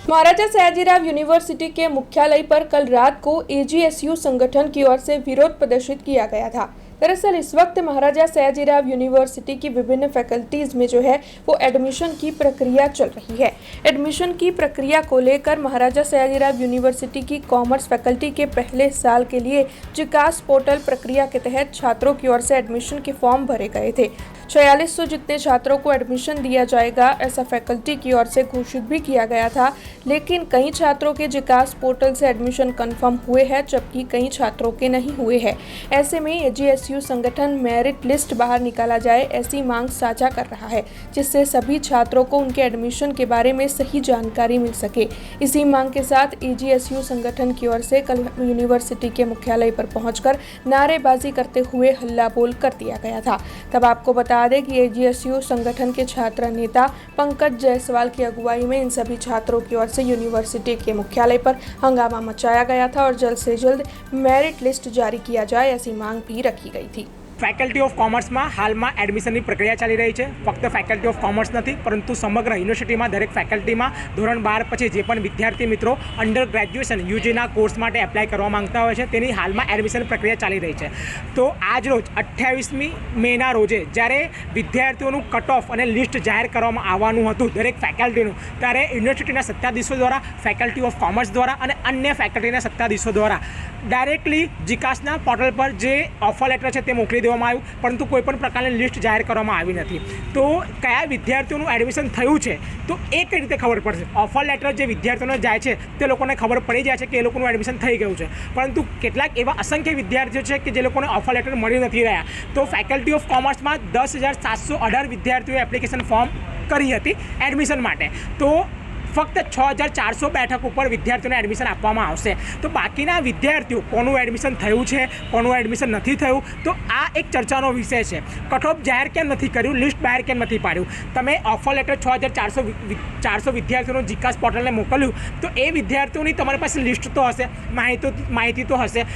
महाराजा Sayajirao university के मुख्यालय पर कल रात को एजीएसयू संगठन की ओर से विरोध प्रदर्शित किया गया था। दरअसल इस वक्त महाराजा सयाजीराव यूनिवर्सिटी की विभिन्न फैकल्टीज में जो है वो एडमिशन की प्रक्रिया चल रही है। एडमिशन की प्रक्रिया को लेकर महाराजा सयाजीराव यूनिवर्सिटी की कॉमर्स फैकल्टी के पहले साल के लिए जिकास पोर्टल प्रक्रिया के तहत छात्रों की ओर से एडमिशन के फॉर्म भरे गए थे। 4600 जितने छात्रों को एडमिशन दिया जाएगा ऐसा फैकल्टी की ओर से घोषित भी किया गया था, लेकिन कई छात्रों के जिकास पोर्टल से एडमिशन कंफर्म हुए हैं जबकि कई छात्रों के नहीं हुए हैं। ऐसे में एजीएसयू संगठन मेरिट लिस्ट बाहर निकाला जाए ऐसी मांग साझा कर रहा है, जिससे सभी छात्रों को उनके एडमिशन के बारे में सही जानकारी मिल सके। इसी मांग के साथ एजीएसयू संगठन की ओर से कल यूनिवर्सिटी के मुख्यालय पर पहुंचकर नारेबाजी करते हुए हल्ला बोल कर दिया गया था। तब आपको बता दें कि एजीएसयू संगठन के छात्र नेता पंकज जायसवाल की अगुवाई में इन सभी छात्रों की ओर से यूनिवर्सिटी के मुख्यालय पर हंगामा मचाया गया था और जल्द से जल्द मेरिट लिस्ट जारी किया जाए ऐसी मांग भी रखी गई थी। ફેકલ્ટી ઓફ કોમર્સમાં હાલમાં એડમિશનની પ્રક્રિયા ચાલી રહી છે। ફક્ત ફેકલ્ટી ઓફ કોમર્સ નથી, પરંતુ સમગ્ર યુનિવર્સિટીમાં દરેક ફેકલ્ટીમાં ધોરણ 12 પછી જે પણ વિદ્યાર્થી મિત્રો અંડર ગ્રેજ્યુએશન યુજીના કોર્સ માટે એપ્લાય કરવા માંગતા હોય છે તેની હાલમાં એડમિશન પ્રક્રિયા ચાલી રહી છે। તો આજ રોજ 28મી મેના રોજે જ્યારે વિદ્યાર્થીઓનું કટ ઓફ અને લિસ્ટ જાહેર કરવામાં આવવાનું હતું દરેક ફેકલ્ટીનું, ત્યારે યુનિવર્સિટીના સત્તાધીશો દ્વારા, ફેકલ્ટી ઓફ કોમર્સ દ્વારા અને અન્ય ફેકલ્ટીના સત્તાધીશો દ્વારા ડાયરેક્ટલી જીકાસના પોર્ટલ પર જે ઓફર લેટર છે તે મોકલી દેવામાં આવ્યું, પરંતુ કોઈપણ પ્રકારની લિસ્ટ જાહેર કરવામાં આવી નથી। તો કયા વિદ્યાર્થીઓનું એડમિશન થયું છે તો એ કઈ રીતે ખબર પડશે? ઓફર લેટર જે વિદ્યાર્થીઓને જાય છે તે લોકોને ખબર પડી જાય છે કે એ લોકોનું એડમિશન થઈ ગયું છે, પરંતુ કેટલાક એવા અસંખ્ય વિદ્યાર્થીઓ છે કે જે લોકોને ઓફર લેટર મળી નથી રહ્યા। તો ફેકલ્ટી ઓફ કોમર્સમાં 10,718 વિદ્યાર્થીઓએ એપ્લિકેશન ફોર્મ કરી હતી એડમિશન માટે। તો ફક્ત 6,400 બેઠક ઉપર વિદ્યાર્થીઓને એડમિશન આપવામાં આવશે। તો બાકીના વિદ્યાર્થીઓ કોનું એડમિશન થયું છે, કોનું એડમિશન નથી થયું, તો આ એક ચર્ચાનો વિષય છે। કટ ઓફ જાહેર કેમ નથી કર્યું, લિસ્ટ બહાર કેમ નથી પાડ્યું? તમે ઓફર લેટર 6,400 વિદ્યાર્થીઓનું જીકાસ પોર્ટલને મોકલ્યું તો એ વિદ્યાર્થીઓની તમારી પાસે લિસ્ટ તો હશે, માહિતી તો હશે।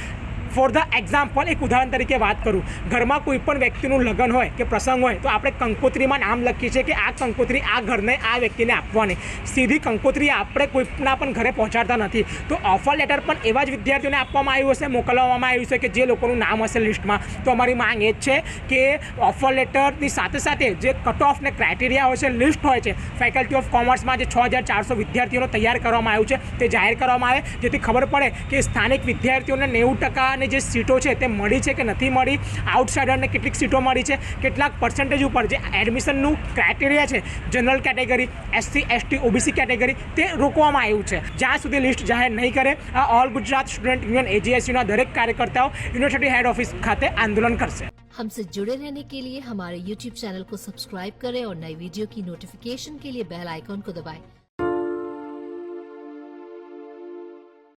ફોર ધ એક્ઝામ્પલ એક ઉદાહરણ તરીકે વાત કરું, ઘરમાં કોઈ પણ વ્યક્તિનું લગ્ન હોય કે પ્રસંગ હોય તો આપણે કંકોત્રીમાં નામ લખીએ છીએ કે આ કંકોત્રી આ ઘરને આ વ્યક્તિને આપવાની। સીધી કંકોત્રી આપણે કોઈના પણ ઘરે પહોંચાડતા નથી। તો ઓફર લેટર પણ એવા જ વિદ્યાર્થીઓને આપવામાં આવ્યું હશે, મોકલવામાં આવ્યું છે કે જે લોકોનું નામ હશે લિસ્ટમાં। તો અમારી માંગ એ જ છે કે ઓફર લેટરની સાથે સાથે જે કટ ઓફ ને ક્રાઇટેરિયા હોય છે, લિસ્ટ હોય છે, ફેકલ્ટી ઓફ કોમર્સમાં જે 6,400 વિદ્યાર્થીઓનો તૈયાર કરવામાં આવ્યું છે તે જાહેર કરવામાં આવે, જેથી ખબર પડે કે સ્થાનિક વિદ્યાર્થીઓને 90% અને જે સીટો છે તે મળી છે કે નથી મળી, આઉટસાઇડરને કેટલીક સીટો મળી છે, કેટલાક પર્સન્ટેજ ઉપર જે એડમિશનનું ક્રાઇટેરિયા છે, general category, SC ST OBC category, તે રોકવામાં આવ્યું છે। જ્યાં સુધી લિસ્ટ જાહેર નહીં કરે આ ઓલ ગુજરાત સ્ટુડન્ટ યુનિયન एजीएसयूના દરેક કાર્યકર્તાઓ यूनिवर्सिटी हेड ऑफिस खाते आंदोलन करશે। हमसे जुड़े रहने के लिए हमारे YouTube चैनल को सब्सक्राइब करें और नई वीडियो की नोटिफिकेशन के लिए बेल आइकॉन को दबाएं।